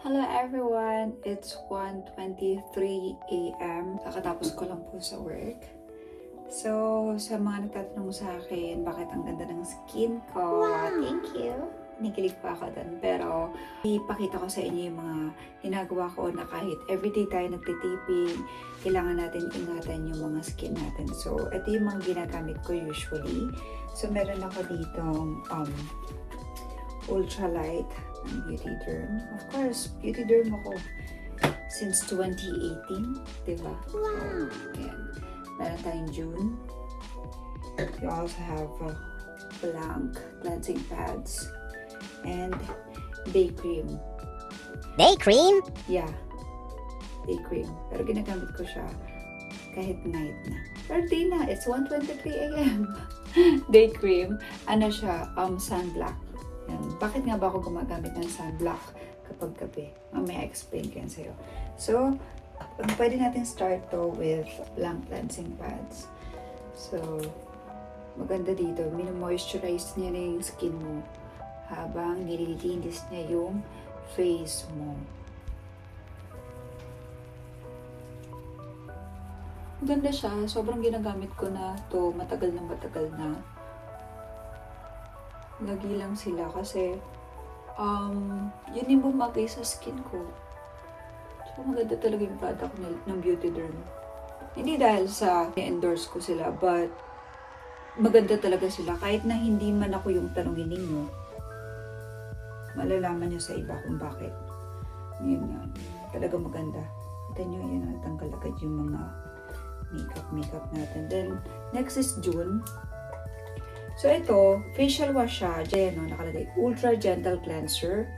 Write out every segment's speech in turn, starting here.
Hello everyone! It's 1:23 a.m. Kakatapos ko lang po sa work. So, sa mga nagtatanong sa akin, bakit ang ganda ng skin ko? Wow. Thank you! Nikilig pa ako doon. Pero, ipakita ko sa inyo yung mga ginagawa ko na kahit everyday tayo nagtitiping, kailangan natin ingatan yung mga skin natin. So, ito yung mga ginagamit ko usually. So, meron ako ditong ultralight ng Beauty Derm. Of course, Beauty Derm ako since 2018, diba? Wow! So, ayan. Meron tayong June. You also have Blanc cleansing pads and day cream. Day cream? Yeah, day cream. Pero ginagamit ko siya kahit night na. Pero day na, it's 1:23 a.m. Day cream, ano siya, sunblock. Yan. Bakit nga ba ako gumagamit ng sunblock kapag gabi? Mamaya explain ko yan sa'yo. So, pwede natin start to with Blanc cleansing pads. So, maganda dito, mini-moisturize niya na yung skin mo habang nililinis niya yung face mo. Maganda siya. Sobrang ginagamit ko na to matagal na. Lagi lang sila kasi yun yung bumagay sa skin ko. So, maganda talaga yung product ng Beauty Derm. Hindi dahil sa endorse ko sila, but maganda talaga sila. Kahit na hindi man ako yung tanongin ninyo, malalaman nyo sa iba kung bakit. Yun nga. Talaga maganda. Kita nyo, yun, natanggal agad yung mga makeup natin. Then, next is June. So, ito, facial wash siya. Diyan, nakalagay, Ultra Gentle Cleanser.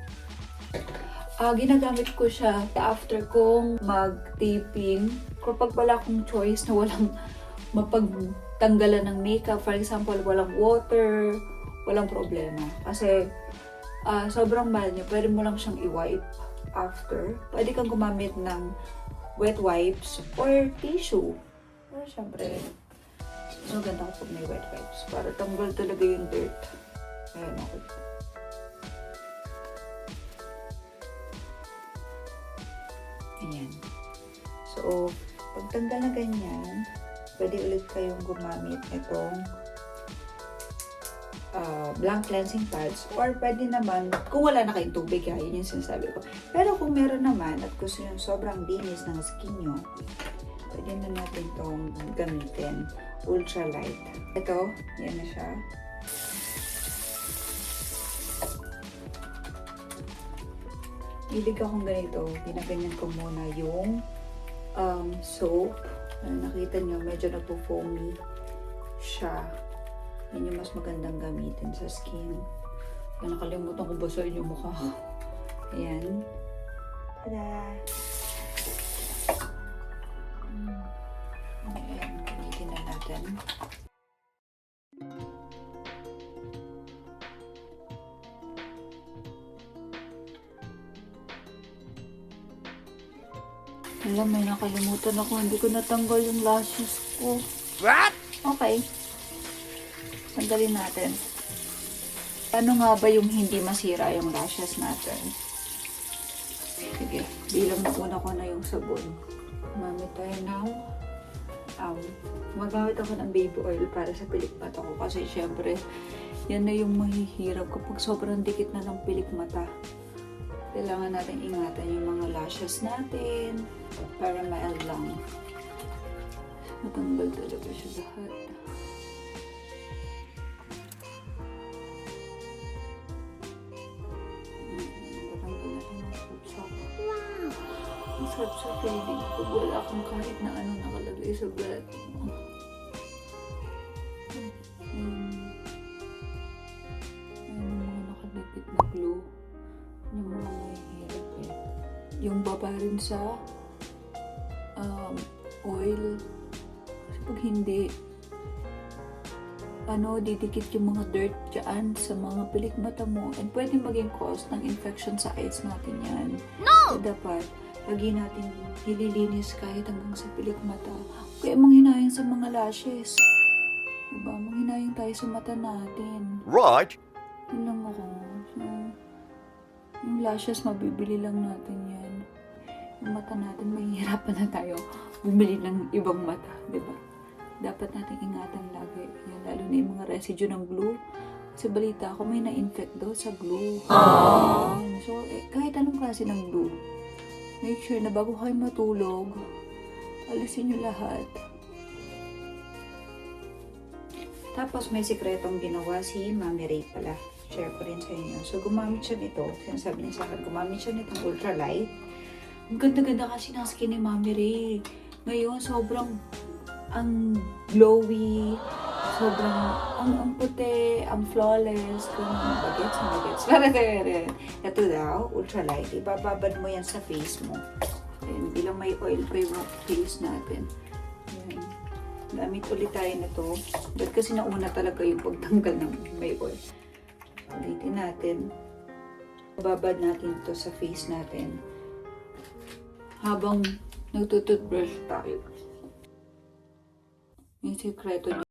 Ginagamit ko siya after kong mag-taping. Kapag wala akong choice na walang mapagtanggalan ng makeup, for example, walang water, walang problema. Kasi, sobrang mahal niya. Pwede mo lang siyang i-wipe after. Pwede kang gumamit ng wet wipes or tissue. Pero syempre, mas maganda ko pag may wet wipes para tanggal talaga yung dirt. Ayan ako. Ayan. So, pag tanggal na ganyan, pwede ulit kayong gumamit itong Blanc cleansing pads, or pwede naman, kung wala na kayong tubig, yun yung sinasabi ko. Pero kung meron naman at gusto nyo sobrang linis ng skin nyo, pwede na natin itong gamitin. Ultralight. Ito, yan na siya. Hilig akong ganito. Ginaganyan ko muna yung soap. Nakita nyo, medyo nagpo-foamy siya. Yan yung mas magandang gamitin sa skin. Nakalimutan ko basahin yung mukha. Ayan. Tada! Ayan, gamitin na natin. Alam, may nakalimutan ako. Hindi ko natanggal yung lashes ko. What? Okay. Tanggalin natin. Ano nga ba yung hindi masira yung lashes natin? Sige, bilang nauna ko na yung sabon. Gumamit tayo ng magamit ako ng baby oil para sa pilik mata ko. Kasi syempre, yan na yung mahihirap kapag sobrang dikit na ng pilik mata. Kailangan natin ingatan yung mga lashes natin para mild lang. Matanggal talaga siya lahat. Ang sarap sa feeling pag wala kang kahit na ano nakalagay sa balat mo. Yung mga nakadikit na glue. Yung mga mahihirap eh. Yung baba rin sa oil. Kasi pag hindi, didikit yung mga dirt dyan sa mga pilik mata mo. And pwede maging cause ng infection sa eyes natin yan. No! So, dapat lagi natin nililinis kahit hanggang sa pilik mata. Kaya manghinayang sa mga lashes. Diba? Manghinayang tayo sa mata natin. Right. Yun lang ako. So, Yung lashes, mabibili lang natin yan. Yung mata natin, mahihirapan na tayo bumili ng ibang mata, di ba? Dapat natin ingatan lagi. Yan, lalo na yung mga residue ng glue. Kasi balita ako, may na-infect daw sa glue. Yan. So, kahit anong klase ng glue, make sure na bago kayo matulog, alisin nyo lahat. Tapos may sikretong ginawa si Mami Ray pala. Share ko rin sa inyo. So, gumamit siya nito. Sinasabi niya sa akin, gumamit siya nitong ultralight. Ang ganda-ganda kasi ng skin ni Mami Ray. Ngayon, sobrang ang glowy, sobrang ang puti, ang flawless, kung bagets. Ito daw, ultralight. Ibababad mo yan sa face mo. Ayan, bilang may oil pa yung face natin. Ayan. Gamit ulit tayo na to. But kasi nauna talaga yung pagtanggal ng may oil. Ulitin natin. Babad natin to sa face natin. Habang nagtututbrush tayo. Yung sikreto niya.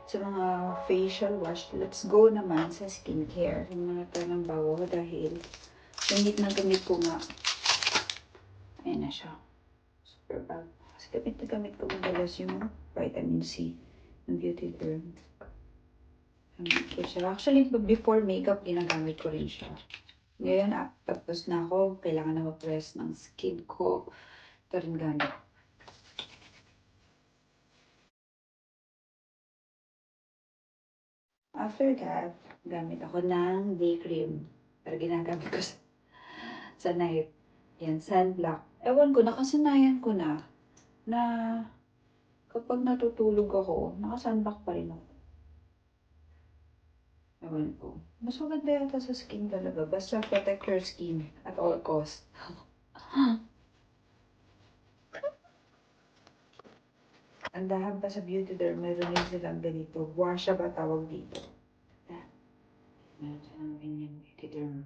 Sa mga facial wash, let's go naman sa skincare. Muna tayo ng bawo dahil gamit na gamit ko nga. Ayan na siya. Super bag. Kasi gamit ko madalas yung vitamin C ng Beauty Derm. Gamit ko siya. Actually, before makeup, ginagamit ko rin siya. Ngayon, tapos na ako, kailangan na mag-rest ng skin ko. Ito rin gamit. After that, gamit ako ng day cream. Pero ginagamit ko sa night. Yan, sunblock. Ewan ko, nakasanayan ko na kapag natutulog ako, naka-sunblock pa rin ako. Ewan ko. Mas maganda yata sa skin talaga. Basta protect your skin at all cost. Ang dahan pa sa Beauty Derm, meron din silang ganito. Washa ba tawag dito? Yan. Meron silang ganyan Beauty Derm.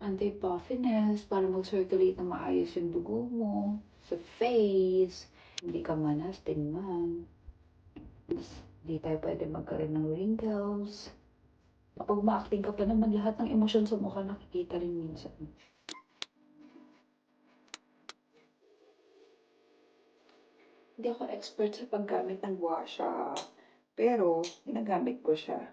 Anti-puffiness, para mag-circulate na maayos yung dugo mo sa face. Hindi ka manas, tingnan. Hindi tayo pwede magkaroon ng wrinkles. Kapag ma-acting ka pa naman, lahat ng emosyon sa mukha nakikita rin minsan. Hindi ako expert sa paggamit ng washa. Pero, ginagamit ko siya.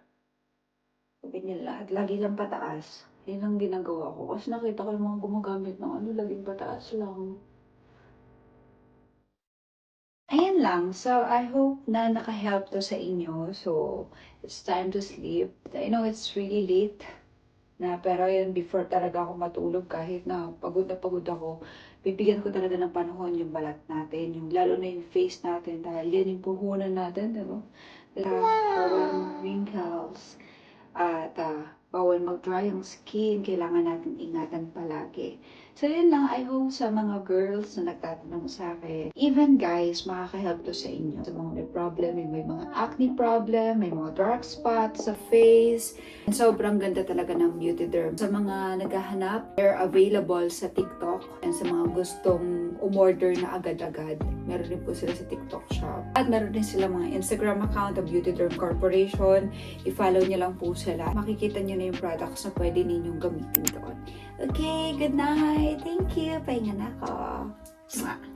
ganyan lahat. Lagi lang pataas. Yun ang ginagawa ko. Kasi nakita ko yung mga gumagamit ng ano, laging pataas lang. Ayan lang. So, I hope na naka-help to sa inyo. So, it's time to sleep. I know it's really late na, pero yun, before talaga ako matulog, kahit na pagod ako, bibigyan ko talaga ng panahon yung balat natin, yung lalo na yung face natin, dahil yan yung puhunan natin, diba? Bawal mga wrinkles, at bawal mag-dry ang skin, kailangan natin ingatan palagi. So yun lang, I hope sa mga girls na nagtatanong sa akin, even guys, makaka-help to sa inyo. Sa mga may problem, may mga acne problem, may mga dark spots sa face. And sobrang ganda talaga ng Beauty Derm. Sa mga naghahanap, they're available sa TikTok. And sa mga gustong umorder na agad-agad, meron din po sila sa TikTok shop. At meron din sila mga Instagram account ng Beauty Derm Corporation. I-follow nyo lang po sila. Makikita nyo na yung products na pwede ninyong gamitin doon. Okay, good night. Thank you. Pahinga na ako. Mwah.